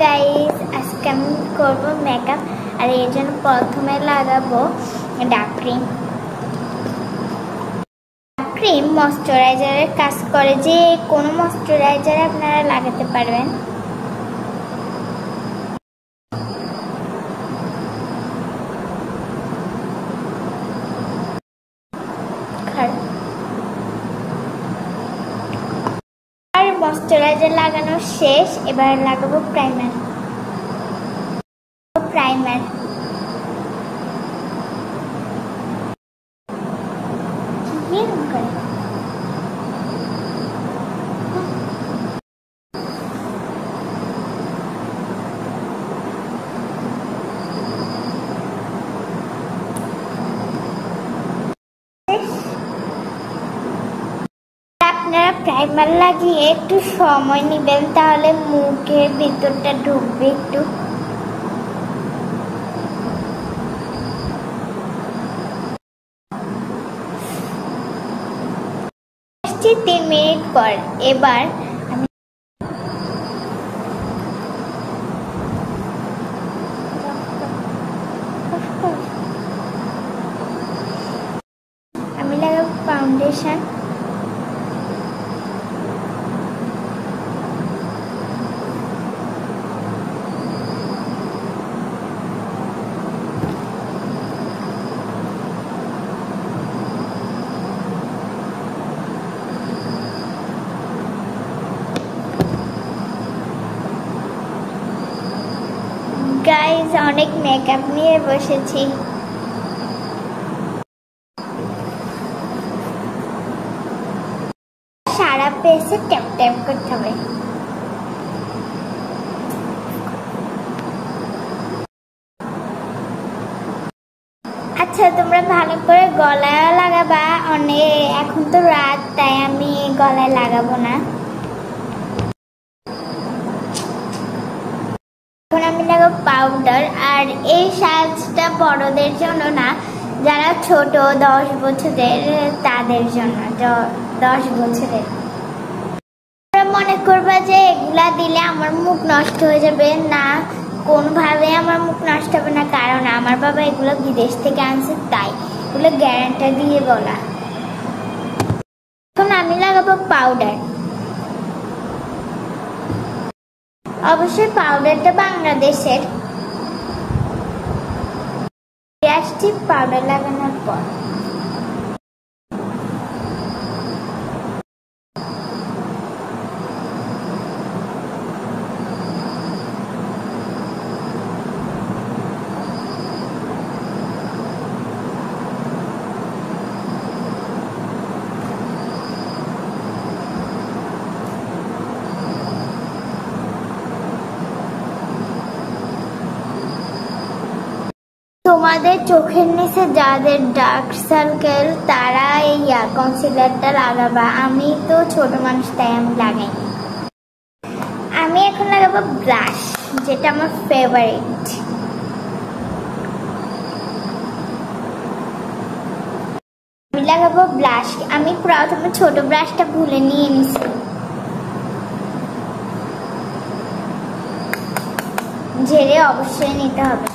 Guys, আজকে আমি করবো মেকআপ আর এর জন্য প্রথমে লাগাবো ডার্ক ক্রিম। ক্রিম ময়শ্চারাইজারের কাজ করে, যে কোনো ময়শ্চারাইজার আপনারা লাগাতে পারবেন। আর ময়শ্চারাইজার লাগানো শেষ, এবার লাগাবো প্রাইমার। আপনারা প্রাইমার লাগিয়ে একটু সময় নেবেন, তাহলে মুখের ভিতরটা ঢুকবে একটু। 3 মিনিট পর এবার আমি লাগাবো ফাউন্ডেশন। গাইজ, অনেক মেকআপ নিয়ে বসেছি। সারা পেজে ট্যাপ ট্যাপ করতে হবে। আচ্ছা, তোমরা ভালো করে গলায় লাগাবা। এখন তো রাত, তাই আমি গলায় লাগাবো না। এখন আমি লাগাবো পাউডার। আর এই সাজটা বড়দের জন্য না, যারা ছোট 10 বছরের তাদের জন্য। 10 বছরের মনে করবা যে এগুলা দিলে আমার মুখ নষ্ট হয়ে যাবে। না, কোনোভাবে আমার মুখ নষ্ট হবে না, কারণ আমার বাবা এগুলো বিদেশ থেকে আনছে, তাই এগুলো গ্যারান্টি দিয়ে বলা। এখন আমি লাগাবো পাউডার। অবশ্যই পাউডারটা বাংলাদেশের। আসছি পাউডার লাগানোর পর। তোমাদের চোখের নিচে যাদের ডার্ক সার্কেল, তারা এই কনসিলারটা লাগাবা। আমি তো ছোট মানুষ, তাই আমি লাগাই। আমি এখন লাগাবো ব্লাশ, যেটা আমার ফেভারিট। আমি লাগাবো ব্লাশ। আমি প্রথমে ছোট ব্রাশটা ভুলে নিয়ে নিছি। ঝেড়ে অবশ্যই নিতে হবে।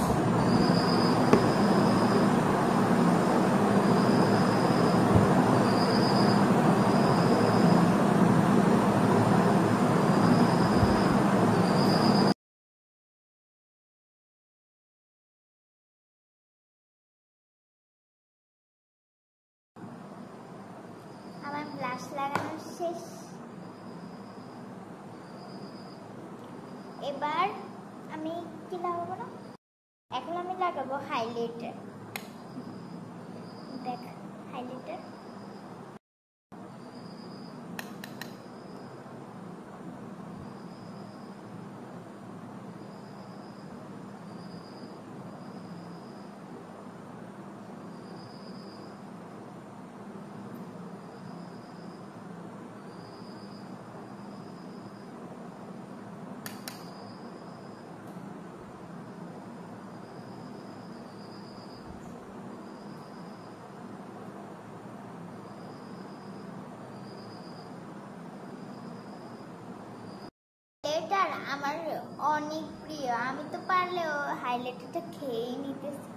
আমার ব্লাশ লাগানো শেষ। এবার আমি কি লাগাবো না, এখন আমি লাগাবো হাইলাইটার। দেখ, হাইলাইটার। আমার অনেক দিও, আমি তো পারলেও হাইলাইটারটা খেয়েই নিতেছি।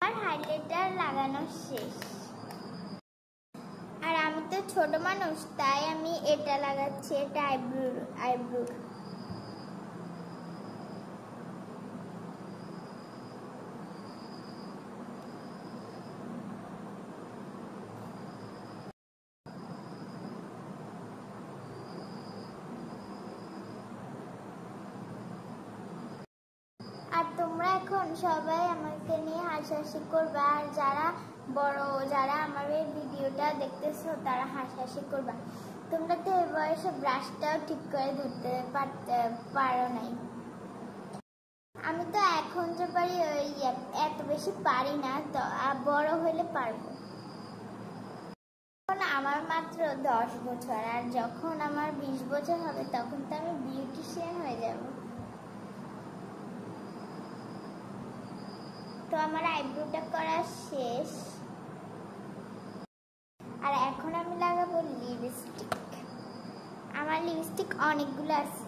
আর হাইলাইটার লাগানো শেষ। আর আমি তো ছোট মানুষ, তাই আমি এটা লাগাচ্ছি, এটা আইব্রু। আর তোমরা এখন সবাই আমাকে নিয়ে হাসাহাসি করবা, আর যারা বড়, যারা আমার এই ভিডিওটা দেখতেছো তারা হাসাহাসি করবা। তোমরা তো এই বয়সে ব্রাশটাও ঠিক করে ধরতে পারো নাই। আমি তো এখন যে পারি ওই এত বেশি পারি না, তো বড় হলে পারবো। এখন আমার মাত্র 10 বছর, আর যখন আমার 20 বছর হবে তখন তো আমি বিউটিশিয়ান হয়ে যাব। তো আমার আইব্রোটা করা শেষ, আর এখন আমি লাগাবো লিপস্টিক। আমার লিপস্টিক অনেকগুলো আছে।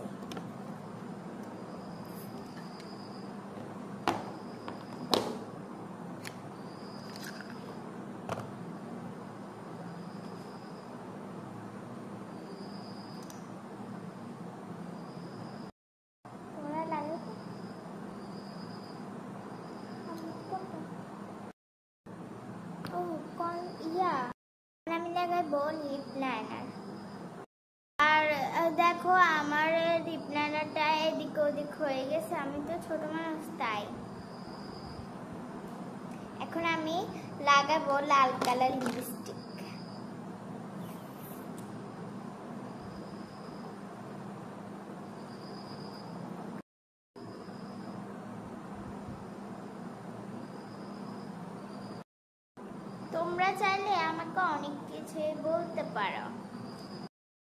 তোমরা লাগাবো? আমি লাগাবো লিপ লাইনার। আর দেখো আমার লিপ লাইনারটা এদিক ওদিক হয়ে গেছে, আমি তো ছোট মানুষ তাই। এখন আমি লাগাবো লাল কালার লিপস্টিক। তোমরা চাইলে আমাকে অনেক কিছু বলতে পারো।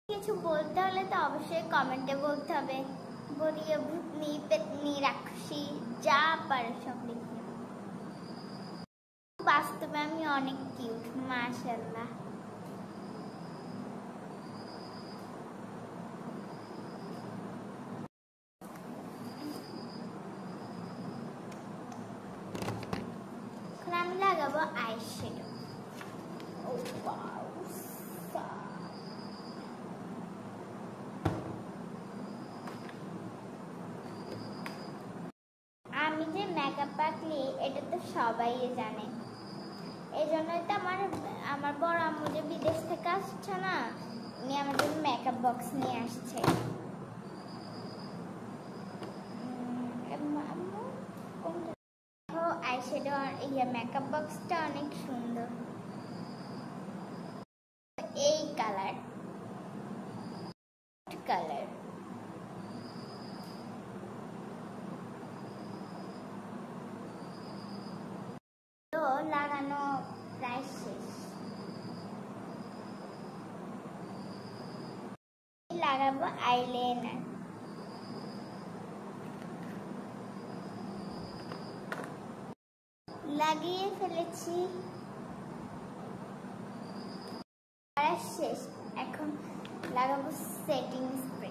কিছু বলতে হলে তো অবশ্যই কমেন্টে বলতে হবে। বলিও ভূতনি, পেতনি, রাক্ষসী, যা পারো সব লিখে। বাস্তবে আমি অনেক কিউট, মাশাআল্লাহ। এখন আমি লাগাবো আইশ্যাডো। আমি যে মেকআপ পাগলি এটা তো সবাই জানে। এই জন্যই তো আমার বড় আম্মু যে বিদেশ থেকে আসছে না, উনি আমার জন্য মেকআপ বক্স নিয়ে আসছে। আইশ্যাডো মেকআপ বক্সটা অনেক সুন্দর। এই কালার তো লাগানো প্রায় শেষ। লাগাবো আইলাইনার। লাগিয়ে ফেলেছি, শেষ। এখন লাগাবো সেটিং স্প্রে।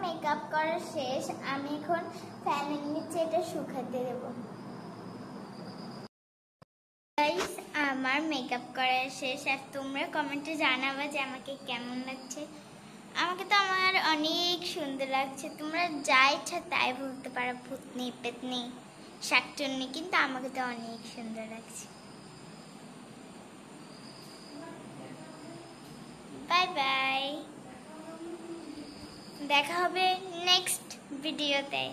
মেকআপ করা শেষ, আমি এখন ফ্যানের নিচে এটা শুকাতে দেব। গাইস, আমার মেকআপ করা শেষ, আর তোমরা কমেন্টে জানাবা যে আমাকে কেমন লাগছে। আমাকে তো আমার অনেক সুন্দর লাগছে। তোমরা যা ইচ্ছা তাই বলতে পারো, ভূতনি, পেতনি, শাকচুন্নি, কিন্তু আমাকে তো অনেক সুন্দর লাগছে। বাই বাই, দেখা হবে নেক্সট ভিডিওতে।